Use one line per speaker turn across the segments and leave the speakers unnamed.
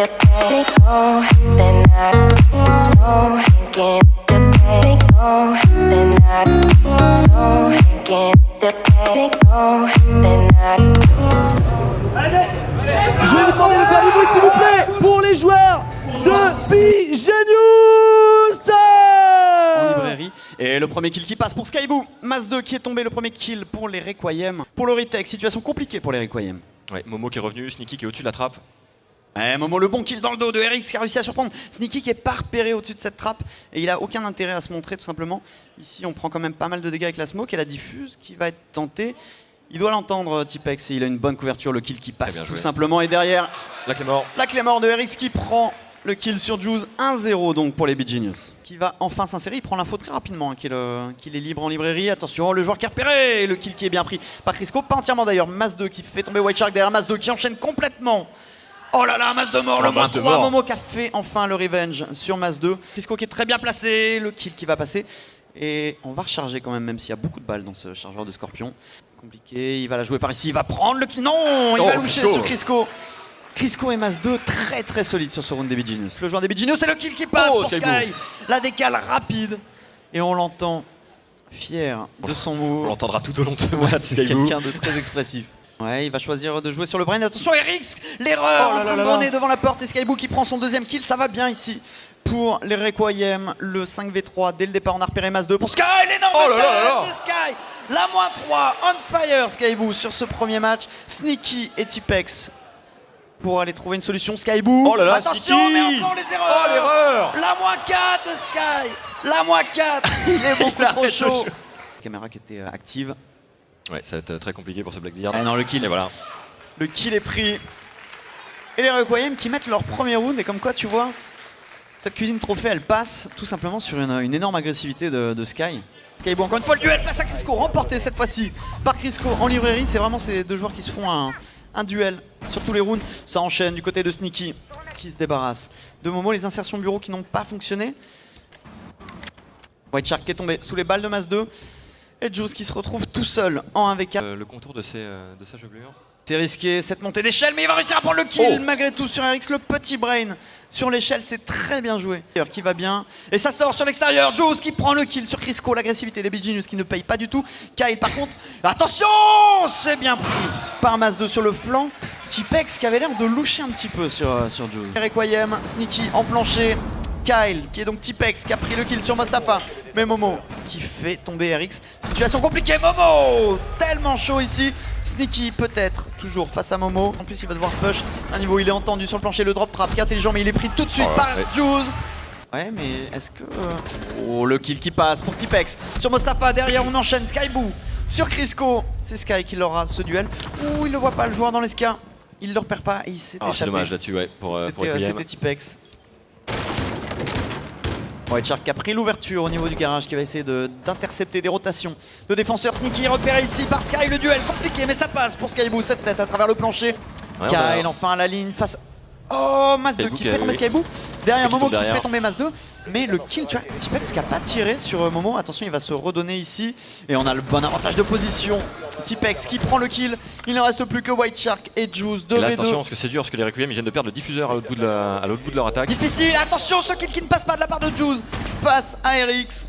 to pay, oh, then I oh, can't get to pay, oh, then I oh, can't get to pay, oh, then I
Je vais vous demander de faire du bruit s'il vous plaît pour les joueurs de Bigenius.
En librairie. Et le premier kill qui passe pour Skyboo. Mas 2 qui est tombé, le premier kill pour les Requiem. Pour le retake, situation compliquée pour les Requiem.
Ouais, Momo qui est revenu, Sneaky qui est au-dessus de la trappe.
Momo, le bon kill dans le dos de RX qui a réussi à surprendre Sneaky qui est pas repéré au-dessus de cette trappe. Et il a aucun intérêt à se montrer tout simplement. Ici on prend quand même pas mal de dégâts avec la smoke et la diffuse qui va être tentée. Il doit l'entendre Tipex et il a une bonne couverture, le kill qui passe tout simplement. Et derrière,
La Claymore.
la Claymore de RX qui prend le kill sur Juice. 1-0 donc pour les Bigenius. Qui va enfin s'insérer, il prend l'info très rapidement hein, qu'il est libre en librairie. Attention, le joueur qui a repéré, le kill qui est bien pris par Crisco. Pas entièrement d'ailleurs, Mas 2 qui fait tomber White Shark derrière Mas 2 qui enchaîne complètement. Oh là là, Mas de mort, le
Mas
moins
de
3,
mort.
Momo qui a fait enfin le revenge sur Mas 2. Crisco qui est très bien placé, le kill qui va passer. Et on va recharger quand même s'il y a beaucoup de balles dans ce chargeur de Scorpion. Compliqué, il va la jouer par ici, il va prendre le kill. Non, il va loucher
Crisco.
sur Crisco. Crisco et Mas 2 très très solides sur ce round des Bigenius. Le joueur des Bigenius, c'est le kill qui passe pour
Skyboo.
Sky. La décale rapide. Et on l'entend fier de son
On
move.
l'entendra tout au long de ce
Ouais,
match,
c'est
Skyboo.
quelqu'un de très expressif. Ouais, il va choisir de jouer sur le brain. Attention, RX, l'erreur
Oh là
en train
là
de
là.
donner devant la porte. Et Skyboo qui prend son deuxième kill. Ça va bien ici pour les Requiem. Le 5v3 dès le départ. On a repéré Mas 2 pour Sky. L'énorme
Oh là là là là.
tête de Sky. La moins 3, on fire Skyboo sur ce premier match. Sneaky et Tipex pour aller trouver une solution. Skyboo.
Oh là là,
attention,
Sneaky.
mais encore les erreurs.
Oh, l'erreur.
La moins 4 de Sky. La moins 4. Il est beaucoup trop chaud. Caméra qui était active.
Ouais, ça va être très compliqué pour ce Blackbeard.
Ah non, le kill.
Et voilà.
Le kill est pris. Et les Requiem qui mettent leur premier round. Et comme quoi, tu vois, cette cuisine trophée, elle passe tout simplement sur une énorme agressivité de Sky. Skyboo, encore une fois, le duel face à Crisco, remporté cette fois-ci par Crisco en librairie. C'est vraiment ces deux joueurs qui se font un duel sur tous les rounds. Ça enchaîne du côté de Sneaky qui se débarrasse de Momo. Les insertions bureau qui n'ont pas fonctionné. White Shark qui est tombé sous les balles de Mas 2. Et Juice qui se retrouve tout seul en 1v4.
Le contour de sa chevelure.
C'est risqué cette montée d'échelle, mais il va réussir à prendre le kill
Oh.
malgré tout sur RX. Le petit brain sur l'échelle, c'est très bien joué. Qui va bien. Et ça sort sur l'extérieur. Juice qui prend le kill sur Crisco. L'agressivité des Bigenius qui ne paye pas du tout. Kyle par contre, attention, c'est bien pris par Mas 2 sur le flanc. Tipex qui avait l'air de loucher un petit peu sur Juice. Requiem, Sneaky en plancher. Kyle qui est donc Tipex qui a pris le kill sur Mostafa. Mais Momo qui fait tomber RX. Situation compliquée, Momo tellement chaud ici. Sneaky peut-être toujours face à Momo. En plus il va devoir push un niveau, il est entendu sur le plancher, le drop trap qui est intelligent mais il est pris tout de suite
Oh,
par
ouais.
Juice. Ouais mais est-ce que... Oh le kill qui passe pour Tipex. Sur Mostafa derrière on enchaîne Skyboo. Sur Crisco, c'est Sky qui aura ce duel. Ouh il ne voit pas le joueur dans l'esca. Il ne le repère pas et il s'est
Ah, c'est
échappé.
dommage là-dessus, ouais, pour Requiem.
C'était Tipex. White Shark qui a pris l'ouverture au niveau du garage, qui va essayer d'intercepter des rotations de défenseurs. Sneaky repéré ici par Sky, le duel compliqué, mais ça passe pour Skyboo, cette tête à travers le plancher.
Ouais,
Kyle enfin à la ligne face... Oh, Mas 2
Skyboo
qui
qui
fait
a-
tomber Skyboo. Derrière
qui
Momo
tombe
qui
derrière.
fait tomber Mas 2. Mais le kill, tu vois, Tipex qui a pas tiré sur Momo. Attention, il va se redonner ici. Et on a le bon avantage de position. Tipex qui prend le kill. Il ne reste plus que White Shark et Juice.
Et là,
2v2.
attention, parce que c'est dur, parce que les Requiem ils viennent de perdre le diffuseur à l'autre bout de leur attaque.
Difficile, attention, ce kill qui ne passe pas de la part de Juice face à RX.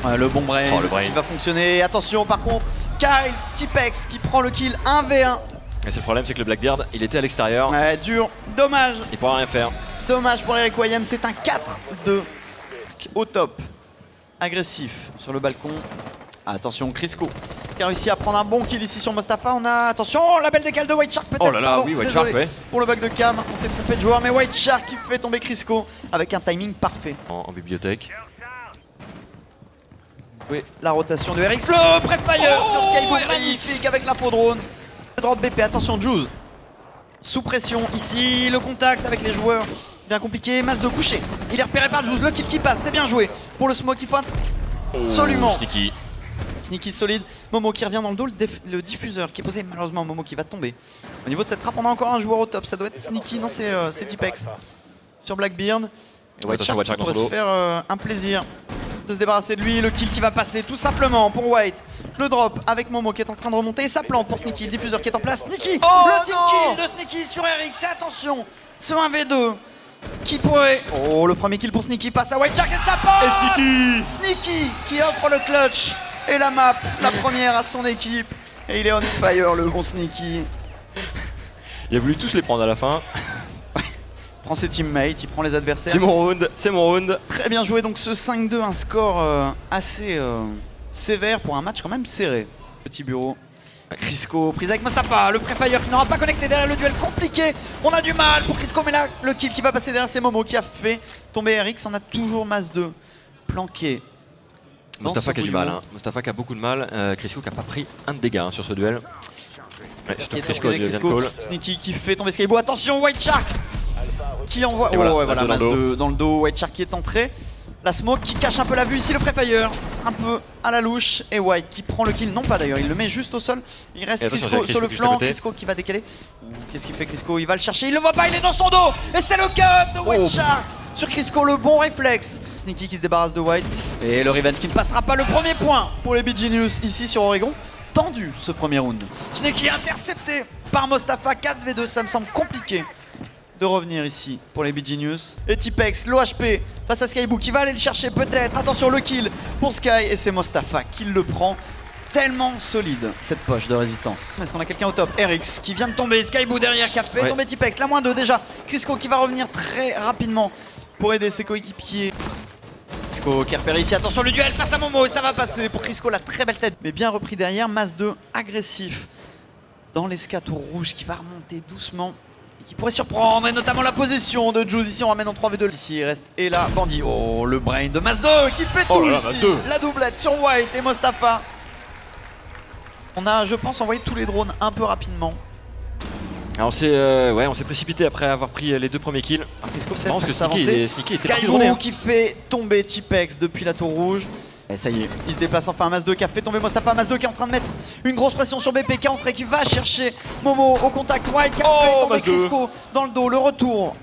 Ouais, le bon brain,
Oh, le brain.
qui va fonctionner. Attention par contre, Kyle, Tipex qui prend le kill 1v1.
Et c'est le problème, c'est que le Blackbeard, il était à l'extérieur,
Ouais, dur, dommage,
il pourra rien faire.
dommage pour les Requiem. C'est un 4-2 au top. Agressif sur le balcon. Attention, Crisco qui a réussi à prendre un bon kill ici sur Mostafa. On a, attention, la belle décale de White Shark peut-être.
Oh là là,
pardon,
oui, White
désolé
Shark, ouais.
pour le bug de cam, on s'est trompé de joueur, mais White Shark qui fait tomber Crisco avec un timing parfait.
En bibliothèque.
Oui, la rotation de RX, le pré-fire
Oh,
sur Skyboo,
RX.
magnifique avec l'info drone. Le drop BP, attention Juice. Sous pression, ici, le contact avec les joueurs. Bien compliqué, Mas de coucher. Il est repéré par Juice, le kill qui passe, c'est bien joué. Pour le smoke, il faut absolument.
Sneaky.
Sneaky solide, Momo qui revient dans le dos, le diffuseur qui est posé, malheureusement Momo qui va tomber. Au niveau de cette trappe, on a encore un joueur au top, ça doit être Sneaky, non c'est Tipex. Sur Blackbeard. Et White
Attention,
Shark
White Shark
qui pourrait
dans son
se faire un plaisir de se débarrasser de lui. Le kill qui va passer tout simplement pour White. Le drop avec Momo qui est en train de remonter et ça plante pour Sneaky. Le diffuseur qui est en place. Sneaky, le team kill de Sneaky sur RX. Et attention, ce 1v2 qui pourrait... Oh, le premier kill pour Sneaky passe à White Shark et ça part.
Et Sneaky
Sneaky qui offre le clutch et la map, la première à son équipe. Et il est on fire, le bon Sneaky.
Il a voulu tous les prendre à la fin.
Il prend ses teammates, il prend les adversaires.
C'est mon round, c'est mon round.
Très bien joué, donc ce 5-2, un score assez sévère pour un match quand même serré. Petit bureau. Crisco, prise avec Mustapha, le Prefire qui n'aura pas connecté derrière le duel compliqué. On a du mal pour Crisco, mais là, le kill qui va passer derrière, c'est Momo qui a fait tomber RX. On a toujours Mas 2 planqué.
Mustapha qui a du mal, hein. Mustapha qui a beaucoup de mal. Crisco qui a pas pris un de dégâts hein, sur ce duel. Ouais, surtout Crisco vient de call.
Sneaky qui fait tomber Skybo. Attention, White Shark qui envoie.
Et
Oh,
voilà,
ouais, voilà,
Mas 2
Mas 2 dans le dos. White Shark qui est entré. La smoke qui cache un peu la vue ici, le Prefire un peu à la louche. Et White qui prend le kill, non pas d'ailleurs, il le met juste au sol. Il reste Crisco sur le flanc, Crisco qui va décaler. Qu'est-ce qu'il fait Crisco? Il va le chercher, il le voit pas, il est dans son dos. Et c'est le cut de White Shark sur Crisco, le bon réflexe. Sneaky qui se débarrasse de White. Et le revenge qui ne passera pas, le premier point pour les Big Genius ici sur Oregon. Tendu ce premier round. Sneaky intercepté par Mustapha, 4v2, ça me semble compliqué de revenir ici pour les Big Genius. Et Tipex, l'OHP face à Skybook qui va aller le chercher peut-être. Attention, le kill pour Sky et c'est Mustapha qui le prend. Tellement solide cette poche de résistance. Est-ce qu'on a quelqu'un au top? RX qui vient de tomber, Skybook derrière qui a fait tomber Tipex, la -2 déjà. Crisco qui va revenir très rapidement pour aider ses coéquipiers. Crisco qui repère ici, attention le duel face à Momo et ça va passer pour Crisco, la très belle tête. Mais bien repris derrière, Mas 2 agressif dans l'escato rouge qui va remonter doucement. Qui pourrait surprendre, et notamment la possession de Juice. Ici on ramène en 3v2. Ici il reste et là Bandit. Oh, le brain de Mas 2 qui fait tout ici. La doublette sur White et Mustapha. On a, je pense, envoyé tous les drones un peu rapidement.
Alors on s'est précipité après avoir pris les deux premiers kills.
Crisco
Je pense que Sneaky était parti de
Skybo
hein.
qui fait tomber Tipex depuis la tour rouge. Et ça y est, il se déplace enfin. Mas 2 qui a fait tomber Mustapha. Mas 2 qui est en train de mettre une grosse pression sur BP qui est entré, qui va chercher Momo au contact. White qui a fait tomber Crisco dans le dos. Le retour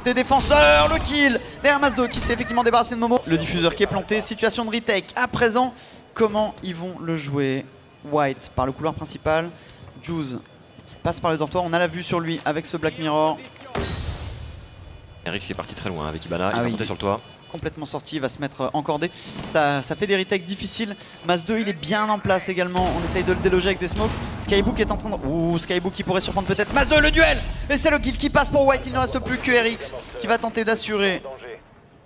des défenseurs, le kill derrière Mas 2 qui s'est effectivement débarrassé de Momo. Le diffuseur qui est planté, situation de retake à présent. Comment ils vont le jouer? White par le couloir principal, Juice qui passe par le dortoir. On a la vue sur lui avec ce Black Mirror.
RX qui est parti très loin avec Ibana, il
Ah
va
oui.
monter sur le toit.
Complètement sorti, il va se mettre encordé. Ça fait des retakes difficiles. Mas 2 il est bien en place également. On essaye de le déloger avec des smokes. Skybook est en train de... Ouh, Skybook qui pourrait surprendre peut-être. Mas 2 le duel. Et c'est le kill qui passe pour White. Il ne reste plus que RX qui va tenter d'assurer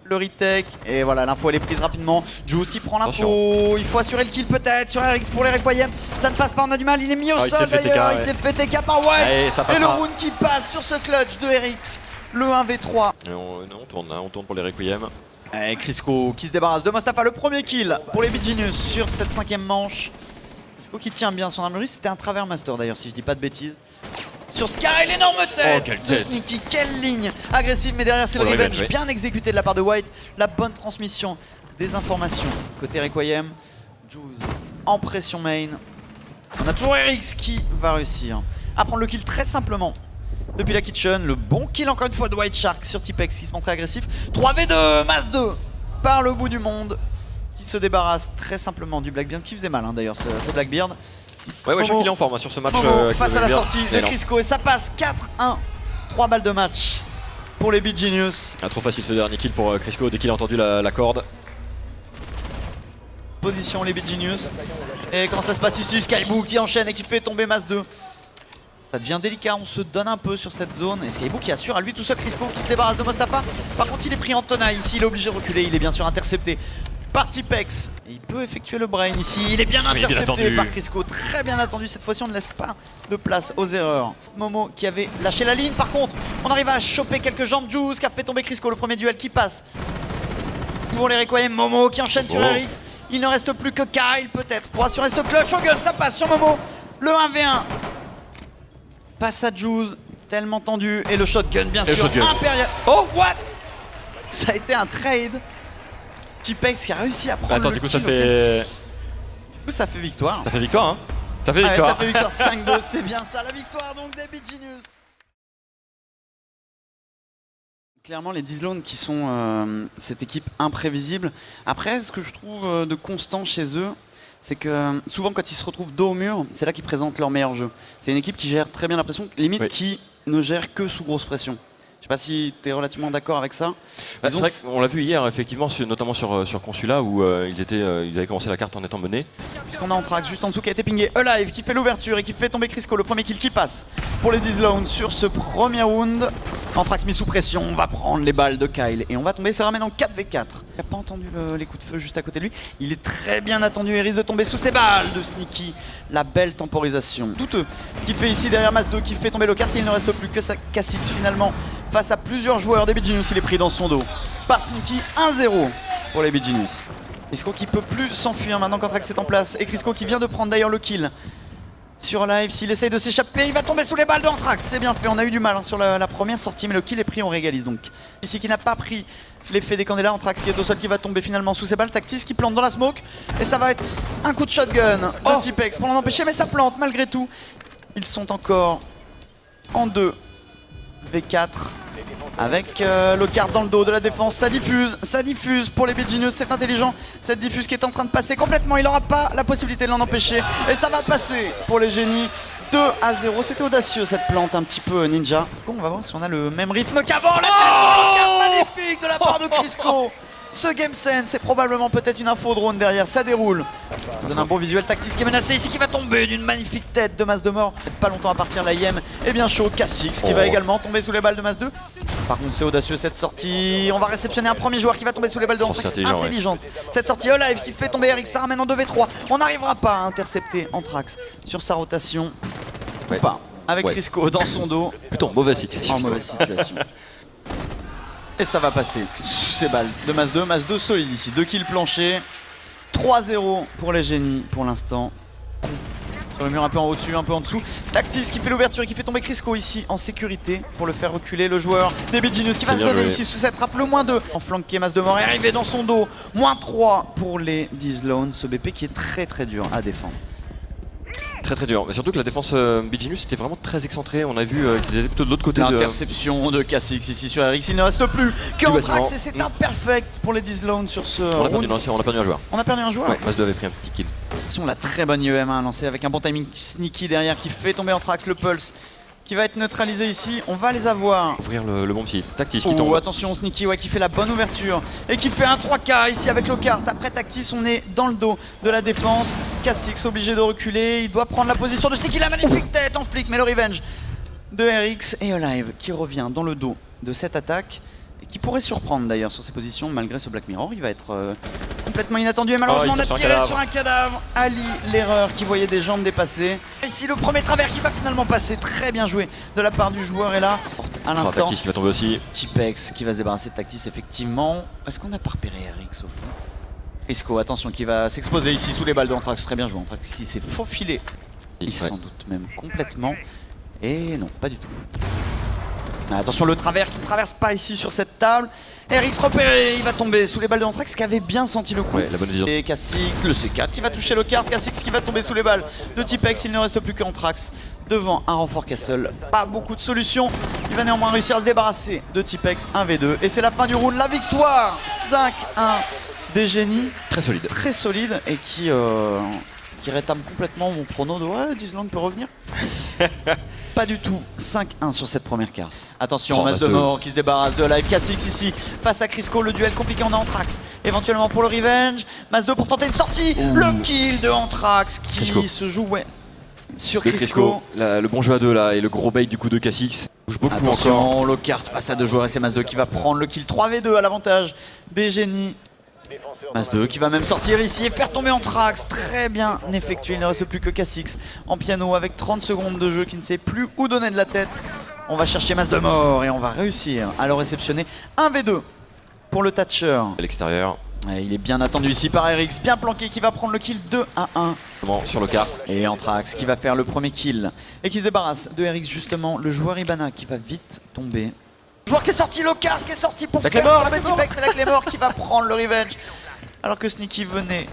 le retake. Et voilà, l'info elle est prise rapidement. Juice qui prend l'info. Il faut assurer le kill peut-être sur RX pour les Requiem. Ça ne passe pas, on a du mal. Il est mis au sol d'ailleurs. Il s'est fait TK par White.
Allez,
et le round qui passe sur ce clutch de RX. Le 1v3.
Et on tourne pour les Requiem.
Et Crisco qui se débarrasse de Mustapha, le premier kill pour les Big Genius sur cette 5ème manche. Crisco qui tient bien son armurerie, c'était un travers master d'ailleurs si je dis pas de bêtises. Sur Sky, l'énorme tête
quelle
de
tête.
Sneaky, quelle ligne agressive, mais derrière c'est le revenge bien exécuté de la part de White. La bonne transmission des informations côté Requiem. Juice en pression main. On a toujours RX qui va réussir à prendre le kill très simplement. Depuis la kitchen, le bon kill encore une fois de White Shark sur Tipex qui se montre très agressif. 3v2, Mas 2 par le bout du monde qui se débarrasse très simplement du Blackbeard qui faisait mal hein, d'ailleurs ce Blackbeard.
Ouais, je crois qu'il est en forme hein, sur ce match.
Momo face à la
Blackbeard.
sortie de Crisco et ça passe 4-1. 3 balles de match pour les Big Genius.
Ah, trop facile ce dernier kill pour Crisco dès qu'il a entendu la corde.
Position les Big Genius. Et comment ça se passe ici? Skybook qui enchaîne et qui fait tomber Mas 2. Ça devient délicat, on se donne un peu sur cette zone. Et Skybook qui assure à lui tout seul Crisco qui se débarrasse de Mustapha. Par contre il est pris en tenaille ici, il est obligé de reculer, il est bien sûr intercepté par Tipex. Et il peut effectuer le brain ici, il est bien intercepté par Crisco. Très bien attendu, cette fois-ci on ne laisse pas de place aux erreurs. Momo qui avait lâché la ligne, par contre on arrive à choper quelques jambes. Juice qui a fait tomber Crisco, le premier duel qui passe pour les Requiem. Momo qui enchaîne sur RX. Il ne reste plus que Kyle peut-être pour assurer ce clutch au gun, ça passe sur Momo. Le 1v1. Passe à Juice, tellement tendu. Et le shotgun, bien sûr. Impérial. Oh, what? Ça a été un trade. Tipex qui a réussi à prendre
Attends,
le
du coup,
kill.
ça fait.
Du coup, ça fait victoire.
Ça fait victoire, hein? Ça fait
Ah ouais,
victoire.
ça fait victoire 5-2, c'est bien ça. La victoire donc des Big Genius. Clairement, les Dizlone qui sont cette équipe imprévisible. Après, ce que je trouve de constant chez eux, c'est que souvent quand ils se retrouvent dos au mur, c'est là qu'ils présentent leur meilleur jeu. C'est une équipe qui gère très bien la pression, limite qui ne gère que sous grosse pression. Je sais pas si tu es relativement d'accord avec ça.
C'est vrai qu'on l'a vu hier, effectivement, notamment sur Consula, où ils avaient commencé la carte en étant menés.
Puisqu'on a Anthrax juste en dessous qui a été pingé. Alive qui fait l'ouverture et qui fait tomber Crisco. Le premier kill qui passe pour les Dizlone sur ce premier round. Anthrax mis sous pression, on va prendre les balles de Kyle et on va tomber, ça ramène en 4v4. Il n'a pas entendu les coups de feu juste à côté de lui. Il est très bien attendu et risque de tomber sous ses balles de Sneaky. La belle temporisation. Douteux. Ce qu'il fait ici derrière Mas2 qui fait tomber le carte. Il ne reste plus que sa Kha'Zix finalement face à plusieurs joueurs des BGenius. Il est pris dans son dos par Sneaky. 1-0 pour les BGenius. Crisco qui peut plus s'enfuir maintenant qu'Anthrax est en place. Et Crisco qui vient de prendre d'ailleurs le kill sur Live. S'il essaye de s'échapper, il va tomber sous les balles d'Anthrax. C'est bien fait, on a eu du mal sur la première sortie, mais le kill est pris, on régalise donc. Ici qui n'a pas pris l'effet des candélats, Anthrax qui est au sol, qui va tomber finalement sous ses balles. Tactis qui plante dans la smoke. Et ça va être un coup de shotgun de Tipex pour l'en empêcher, mais ça plante malgré tout. Ils sont encore en 2v4. Avec le carte dans le dos de la défense, ça diffuse pour les BGenius, c'est intelligent. Cette diffuse qui est en train de passer complètement, il n'aura pas la possibilité de l'en empêcher. Et ça va passer pour les génies. 2-0, c'était audacieux cette plante un petit peu ninja. Bon, on va voir si on a le même rythme qu'avant. La tête magnifique de la part de Crisco. Ce game sense, c'est probablement peut-être une info drone derrière, ça déroule. Ça donne un bon visuel. Tactis qui est menacé ici, qui va tomber d'une magnifique tête de Mas de mort. Pas longtemps à partir, la IM est bien chaud. Kha'Zix qui va également tomber sous les balles de Mas 2. Par contre, c'est audacieux cette sortie. On va réceptionner un premier joueur qui va tomber sous les balles de Anthrax. Intelligente. Cette sortie Alive qui fait tomber Eric, ça ramène en 2v3. On n'arrivera pas à intercepter Anthrax sur sa rotation. Ou pas. Avec Crisco dans son dos.
Plutôt en mauvaise situation.
En mauvaise situation. Et ça va passer sous ces balles de Mas 2. Mas 2 solide ici. 2 kills planchés. 3-0 pour les génies pour l'instant. Sur le mur un peu en haut-dessus, un peu en dessous. Tactis qui fait l'ouverture et qui fait tomber Crisco ici en sécurité pour le faire reculer. Le joueur des BGenius qui va se donner ici sous cette trappe. Le -2 en flanqué. Mas de mort est arrivé dans son dos. -3 pour les Dizlone. Ce BP qui est très très dur à défendre.
Très dur, mais surtout que la défense BGenius était vraiment très excentrée. On a vu qu'ils étaient plutôt de l'autre côté.
L'interception de Kha'Zix ici sur Eric. Il ne reste plus qu'Anthrax et c'est imperfect pour les Dizlone sur ce
on a perdu un joueur.
On a perdu un joueur.
Ouais, Mas 2 avait pris un petit kill.
Attention, la très bonne IEM1 lancée avec un bon timing Sneaky derrière qui fait tomber Anthrax, le pulse qui va être neutralisé ici. On va les avoir.
Ouvrir le bon petit. Tactis qui tombe.
Attention, Sneaky qui fait la bonne ouverture et qui fait un 3K ici avec le carte. Après Tactis, on est dans le dos de la défense. Kha'Zix obligé de reculer. Il doit prendre la position de Sneaky. La magnifique tête en flic, mais le revenge de RX et Alive qui revient dans le dos de cette attaque et qui pourrait surprendre d'ailleurs sur ses positions malgré ce Black Mirror. Il va être complètement inattendu et malheureusement on a tiré sur un cadavre. Ali, l'erreur qui voyait des jambes dépasser. Ici le premier travers qui va finalement passer. Très bien joué de la part du joueur et là à l'instant.
Tactis qui va tomber aussi.
Tipex qui va se débarrasser de Tactis effectivement. Est-ce qu'on n'a pas repéré RX au fond? Crisco, attention, qui va s'exposer ici sous les balles de Anthrax. Très bien joué, Anthrax qui s'est faufilé. Il sans doute même complètement. Et non, pas du tout. Mais attention, le travers qui ne traverse pas ici sur cette table. RX repéré, il va tomber sous les balles de Anthrax qui avait bien senti le coup.
Ouais, la bonne vision.
Et Kha'Zix, le C4 qui va toucher le card. Kha'Zix qui va tomber sous les balles de Tipex. Il ne reste plus qu'Anthrax devant un renfort Castle. Pas beaucoup de solutions. Il va néanmoins réussir à se débarrasser de Tipex 1v2. Et c'est la fin du round. La victoire 5-1 des génies. Très solide et qui rétame complètement mon prono de ouais, Dizlone peut revenir. Pas du tout. 5-1 sur cette première carte. Attention, Mas de mort qui se débarrasse de Live. Kha'Zix ici face à Crisco. Le duel compliqué, on a Anthrax éventuellement pour le revenge. Mas 2 pour tenter une sortie. Le kill de Anthrax qui se joue sur Crisco.
Le bon jeu à 2 là et le gros bait du coup de Kha'Zix. Bouge beaucoup.
Attention,
encore.
le carte face à 2 joueurs et c'est Mas 2 qui va prendre le kill. 3v2 à l'avantage des génies. Mas 2 qui va même sortir ici et faire tomber Anthrax. Très bien effectué. Il ne reste plus que Kha'Zix en piano avec 30 secondes de jeu qui ne sait plus où donner de la tête. On va chercher Mas de mort et on va réussir à le réceptionner. 1v2 pour le Thatcher.
À l'extérieur.
Il est bien attendu ici par RX, bien planqué, qui va prendre le kill 2-1.
Sur le cart.
Et Anthrax qui va faire le premier kill et qui se débarrasse de RX justement. Le joueur Ibana qui va vite tomber. Le joueur qui est sorti, le cart qui est sorti pour faire la petite Tipex, mais la Claymore qui va prendre le revenge. Alors que Sneaky venait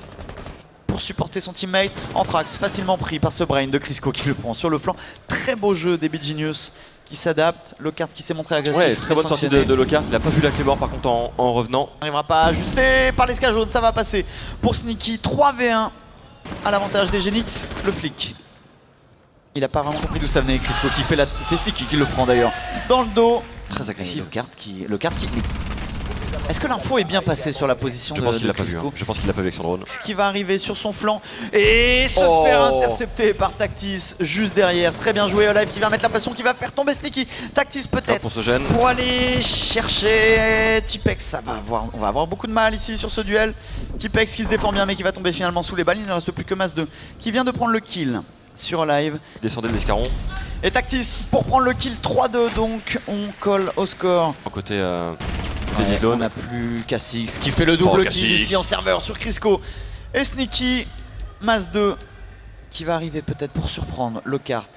pour supporter son teammate. Anthrax facilement pris par ce brain de Crisco qui le prend sur le flanc. Très beau jeu des BGenius qui s'adapte, Lockhart qui s'est montré agressif.
Ouais, très bonne sortie de Lockhart. Il a pas vu la clé mort par contre en revenant.
On n'arrivera pas à ajuster par l'escale jaune, ça va passer pour Sneaky. 3v1 à l'avantage des génies. Le flic, il a pas vraiment compris d'où ça venait. Crisco qui fait la... C'est Sneaky qui le prend d'ailleurs dans le dos.
Très agressif.
Lockhart qui... Est-ce que l'info est bien passée sur la position
Je
de
pense qu'il l'a pas vu.
Crisco?
Je pense qu'il l'a pas vu avec son drone.
Ce qui va arriver sur son flanc et se faire intercepter par Tactis juste derrière. Très bien joué, Olive qui va mettre la pression, qui va faire tomber Sneaky. Tactis peut-être
Pour ce gène.
pour aller chercher Tipex. On va avoir beaucoup de mal ici sur ce duel. Tipex qui se défend bien mais qui va tomber finalement sous les balles. Il ne reste plus que Mas 2 qui vient de prendre le kill sur Olive.
Descendait de l'escaron.
Et Tactis pour prendre le kill 3-2, donc on colle au score.
Côté
On n'a plus Cassix qui fait le double kill
Cassix.
ici en serveur sur Crisco. Et Sneaky, Mas 2 qui va arriver peut-être pour surprendre Lockhart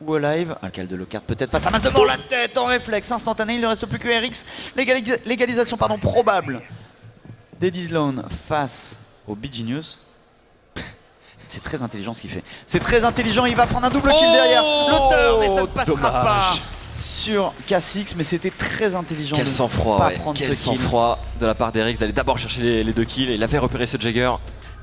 ou Olive. Lequel de Lockhart peut-être face à Mas 2 mort la tête en réflexe instantané. Il ne reste plus que RX. Légalisation probable d'Eddie Sloan face au Bgenius. C'est très intelligent ce qu'il fait. C'est très intelligent, il va prendre un double kill derrière le turn et ça ne passera pas sur Cassix, mais c'était très intelligent.
Quel
de
sang-froid,
pas
ouais.
prendre
Quel
ce kill.
sang-froid de la part d'Erix d'aller d'abord chercher les 2 kills. Il avait repéré ce Jagger.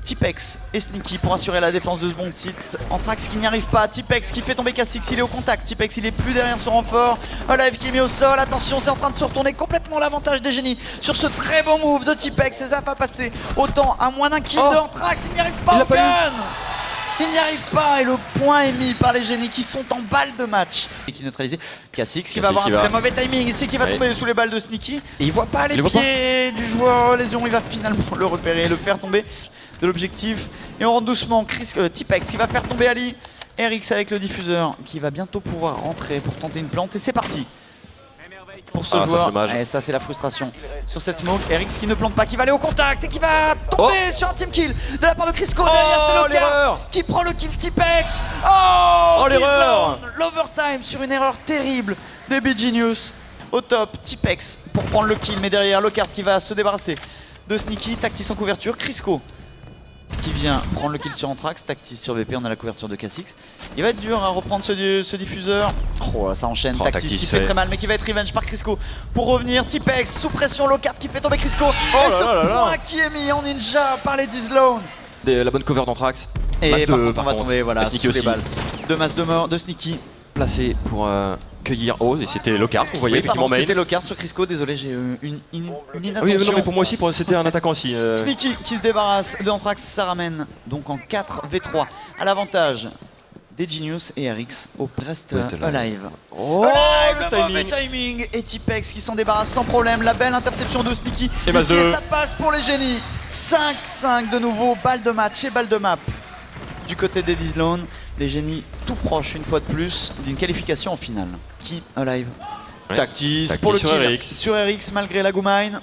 Tipex et Sneaky pour assurer la défense de ce bon site. Anthrax qui n'y arrive pas. Tipex qui fait tomber Cassix, il est au contact. Tipex il est plus derrière son renfort. Olive qui est mis au sol. Attention, c'est en train de se retourner complètement l'avantage des génies sur ce très bon move de Tipex. Et ça va passer autant à moins d'un kill de Anthrax. Il n'y arrive pas au gun. Il n'y arrive pas et le point est mis par les génies qui sont en balle de match. Et qui neutralisé Cassix qui va avoir un très mauvais timing ici, qui va tomber sous les balles de Sneaky. Et il voit pas les pieds du joueur lésion, il va finalement le repérer et le faire tomber de l'objectif. Et on rentre doucement, Tipex qui va faire tomber Ali. RX avec le diffuseur qui va bientôt pouvoir rentrer pour tenter une plante et c'est parti. Pour ce joueur, et ça c'est la frustration sur cette smoke. RX qui ne plante pas, qui va aller au contact et qui va tomber sur un team kill de la part de Crisco. Derrière c'est Lockhart qui prend le kill Tipex. Oh l'erreur, l'overtime sur une erreur terrible des Bgenius. Au top, Tipex pour prendre le kill, mais derrière Lockhart qui va se débarrasser de Sneaky. Tactis en couverture, Crisco qui vient prendre le kill sur Anthrax. Tactis sur VP, on a la couverture de Cassix. Il va être dur à reprendre ce diffuseur. Oh là, ça enchaîne, Tactis qui fait très mal mais qui va être revenge par Crisco pour revenir. Tipex sous pression, Lockhart qui fait tomber Crisco. Et ce point qui est mis en ninja par les Sloan.
La bonne cover d'Anthrax.
Et par contre on va tomber voilà, sous les balles de Mas de mort de Sneaky.
Placé pour cueillir. Oh, et c'était Lockhart qu'on voyait effectivement main.
C'était Lockhart sur Crisco, désolé j'ai une inattention.
Oui, non, mais pour moi aussi, c'était un attaquant aussi.
Sneaky qui se débarrasse de Anthrax, ça ramène donc en 4v3 à l'avantage des Genius et RX au reste Alive.
Oh,
le mauvais timing et Tipex qui s'en débarrasse sans problème. La belle interception de Sneaky. Et ça passe pour les génies. 5-5 de nouveau, balle de match et balle de map du côté des Sloan. Les génies tout proches une fois de plus d'une qualification en finale. Qui Alive Tactis pour le kill sur RX malgré la Goumine.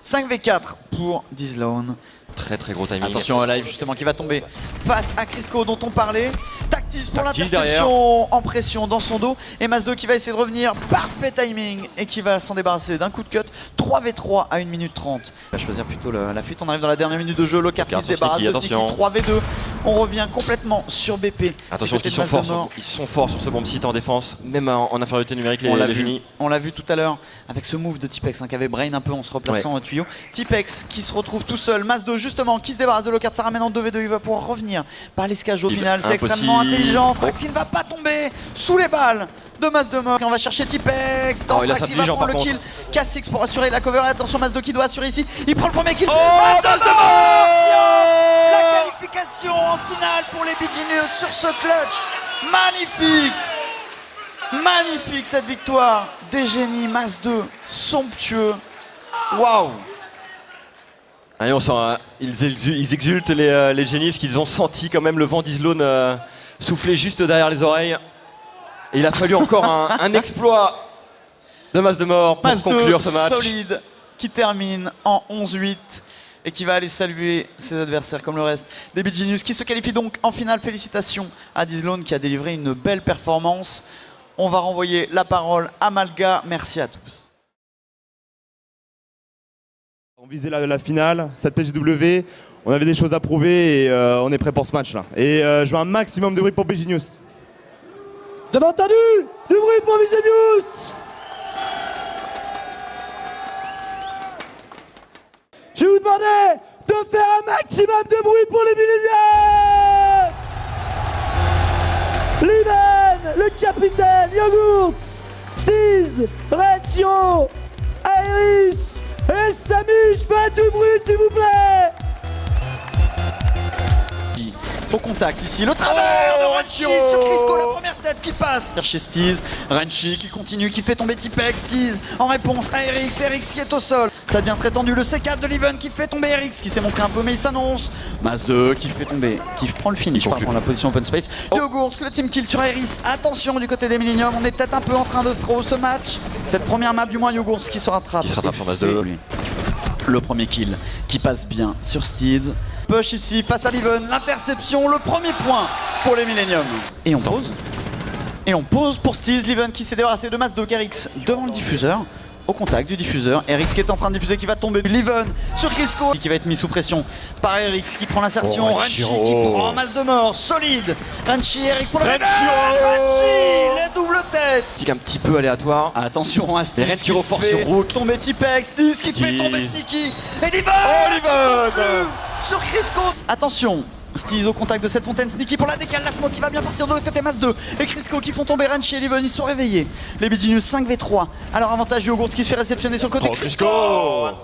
5v4 pour Sloan.
Très gros timing.
Attention Alive justement qui va tomber face à Crisco dont on parlait. Tactis pour l'interception en pression dans son dos. Et Mas 2 qui va essayer de revenir. Parfait timing et qui va s'en débarrasser d'un coup de cut. 3v3 à 1 minute 30. Il va choisir plutôt la fuite. On arrive dans la dernière minute de jeu. Lockhart qui se débarrasse de Sneaky. 3v2. On revient complètement sur BP.
Attention, ils sont forts sur ce bomb site en défense, même en infériorité numérique, les génies.
On l'a vu tout à l'heure avec ce move de Tipex qui avait brain un peu en se replaçant au tuyau. Tipex qui se retrouve tout seul. Mas 2 justement qui se débarrasse de Lockhart. Ça ramène en 2v2. Il va pouvoir revenir par l'escage au final. C'est extrêmement intelligent. Anthrax qui ne va pas tomber sous les balles de Mas 2 mort. Et on va chercher Tipex. Anthrax qui va prendre le kill. Cassix pour assurer la cover. Attention Mas 2 qui doit assurer ici. Il prend le premier kill. Mas 2 la qualification en finale pour les Bgenius sur ce clutch. Magnifique. Magnifique cette victoire des génies. Mas 2 somptueux. Waouh.
Allez, on sent, ils exultent les génies parce qu'ils ont senti quand même le vent d'Islone souffler juste derrière les oreilles. Et il a fallu encore un exploit de Mas de mort pour conclure ce match.
Solide qui termine en 11-8 et qui va aller saluer ses adversaires comme le reste des Bgenius qui se qualifient donc en finale. Félicitations à Sloan qui a délivré une belle performance. On va renvoyer la parole à Malga. Merci à tous.
On visait la finale, cette PGW, on avait des choses à prouver et on est prêt pour ce match là. Et je veux un maximum de bruit pour Bgenius.
Vous avez entendu? Du bruit pour Vigenius. Je vais vous demander de faire un maximum de bruit pour les Milléniums. Liven, le capitaine, Yogurt, Stiz, Retio, Iris et Samus, faites du bruit s'il vous plaît.
Au contact ici, le travers de Renchi sur Crisco, la première tête qui passe. Chercher Stiz, Renchi qui continue, qui fait tomber Tipex, Stiz en réponse à Erix, Erix qui est au sol. Ça devient très tendu, le C4 de Liven qui fait tomber Erix, qui s'est montré un peu mais il s'annonce. Mas 2 qui fait tomber, qui prend le finish, par contre la position open space. Yogurt, le team kill sur Eris, attention du côté des Millennium, on est peut-être un peu en train de throw ce match. Cette première map du moins Yogurt qui se rattrape.
Qui se rattrape sur Mas 2.
Le premier kill qui passe bien sur Steeds. Push ici face à Liven, l'interception, le premier point pour les Millennium. Et on pose. Et on pose pour Steeds, Liven qui s'est débarrassé de Mas 2, Erix devant le diffuseur. Au contact du diffuseur, Erix qui est en train de diffuser, qui va tomber. Liven sur Crisco qui va être mis sous pression par Erix qui prend l'insertion. Renchi qui prend masse de mort, solide. Renchi, Erix pour le Renchi, les doubles têtes.
Un petit peu aléatoire.
Attention à Stiz qui
renforce
fait
sur Rook.
tomber Tipex, Stiz qui fait tomber Sneaky. Et Liven sur Crisco. Attention. Stiz au contact de cette fontaine, Sneaky pour la décale, la smoke qui va bien partir de l'autre côté, Mas 2 et Crisco qui font tomber Renchi et Liven, ils sont réveillés. Les Bidgenius 5v3, alors avantage Yogurt qui se fait réceptionner sur le côté, Crisco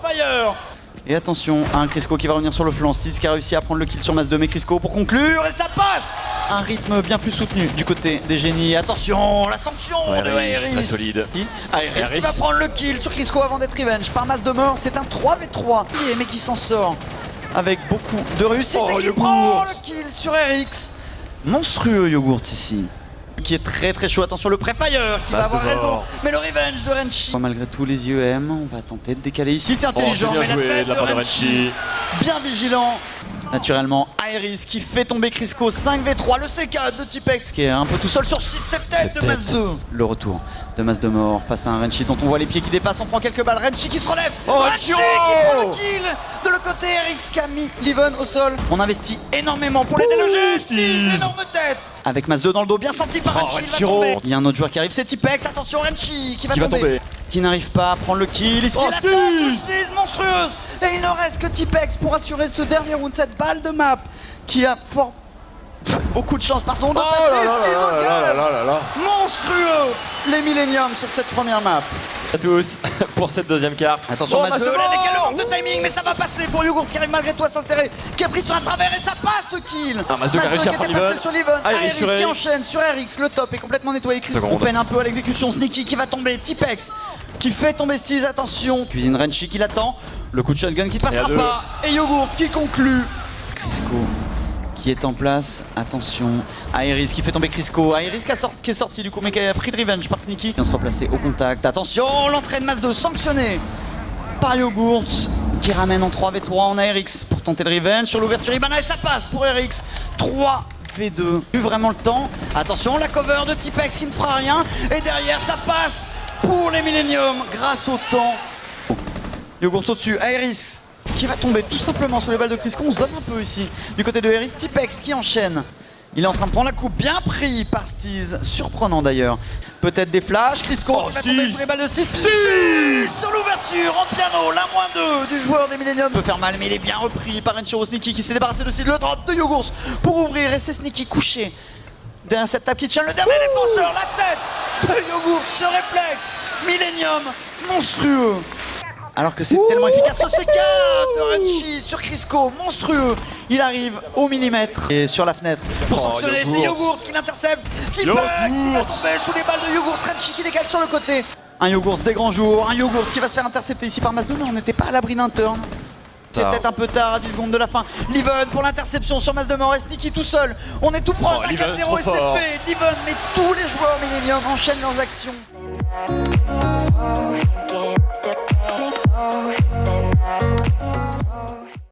fire. Et attention, un Crisco qui va revenir sur le flanc, Stiz qui a réussi à prendre le kill sur Mas 2, mais Crisco pour conclure, et ça passe. Un rythme bien plus soutenu du côté des génies, attention, la sanction de Iris.
Très solide.
Iris qui va prendre le kill sur Crisco avant d'être revenge par Mas de mort, c'est un 3v3, mais qui s'en sort avec beaucoup de réussite et qui prend le kill sur Erix. Monstrueux Yogurt ici, qui est très très chaud. Attention le pré-fire qui va avoir raison. Mais le revenge de Renchi. Malgré tout les IEM, on va tenter de décaler ici. C'est intelligent,
bien
mais
joué
la tête
de la part de Renchi.
bien vigilant. Naturellement, Iris qui fait tomber Crisco 5v3, le C4 de Tipex qui est un peu tout seul sur cette tête de Mas 2. Le retour de Mas de mort face à un Renchi dont on voit les pieds qui dépassent, on prend quelques balles, Renchi qui se relève, Renchi qui prend le kill. De l'autre côté, Erix qui a mis Liven au sol. On investit énormément pour les déloger, Stiz, l'énorme tête. Avec Mas 2 dans le dos, bien senti par Renchi, il va tomber. Il y a un autre joueur qui arrive, c'est Tipex, attention Renchi qui va tomber. Qui n'arrive pas à prendre le kill, ici la tête de Stiz monstrueuse. Et il ne reste que Tipex pour assurer ce dernier round, cette balle de map qui a beaucoup de chance par son dos passé. Monstrueux les Millennium sur cette première map.
À tous pour cette deuxième carte.
Attention, Mas 2, la décale, le manque de timing, mais ça va passer pour Yogurt qui arrive malgré tout à s'insérer, qui a pris sur un travers et ça passe ce kill.
Mas 2 qui a réussi à prendre Liven.
Sur Liven.
Iris sur
qui enchaîne sur Erix, le top est complètement nettoyé. On peine un peu à l'exécution, Sneaky qui va tomber, Tipex qui fait tomber Stiz, attention. Cuisine Renchi qui l'attend, le coup de shotgun qui passera pas, et Yogurt qui conclut. Crisco qui est en place, attention, Iris qui fait tomber Crisco, Iris qui est sorti du coup mais qui a pris le revenge par Sneaky. Il vient se replacer au contact, attention, l'entrée de Mas 2 sanctionnée par Yogurt qui ramène en 3v3, on a Erix pour tenter le revenge sur l'ouverture Ibana et ça passe pour Erix, 3v2, eu vraiment le temps, attention la cover de Tipex qui ne fera rien et derrière ça passe pour les Millennium grâce au temps. Yogurt au-dessus, Iris qui va tomber tout simplement sur les balles de Crisco, on se donne un peu ici. Du côté de Eris, Tipex qui enchaîne. Il est en train de prendre la coupe, bien pris par Stiz, surprenant d'ailleurs. Peut-être des flashs, Crisco qui va tomber sur les balles de Stiz. Sur l'ouverture, en piano, la -2 du joueur des Millennium. Peut faire mal, mais il est bien repris par Enchiro Sneaky qui s'est débarrassé de Stiz. Le drop de Yogurt pour ouvrir et c'est Sneaky couché derrière cette table qui tient le dernier défenseur, la tête de Yogurt, ce réflexe. Millennium, monstrueux. Alors que c'est tellement efficace, ce C4 de Renchi sur Crisco, monstrueux. Il arrive au millimètre et sur la fenêtre pour sanctionner, c'est Yogurt qui l'intercepte. Tipex qui va tomber sous les balles de Yogurt, Renchi qui décale sur le côté. Un Yogurt des grands jours, un Yogurt qui va se faire intercepter ici par Mas 2, mais on n'était pas à l'abri d'un turn. C'est peut-être un peu tard à 10 secondes de la fin. Liven pour l'interception sur Mas de mort et Sneaky tout seul. On est tout proche d'un 4-0 et c'est fait. Liven, mais tous les joueurs Millennium enchaînent leurs actions.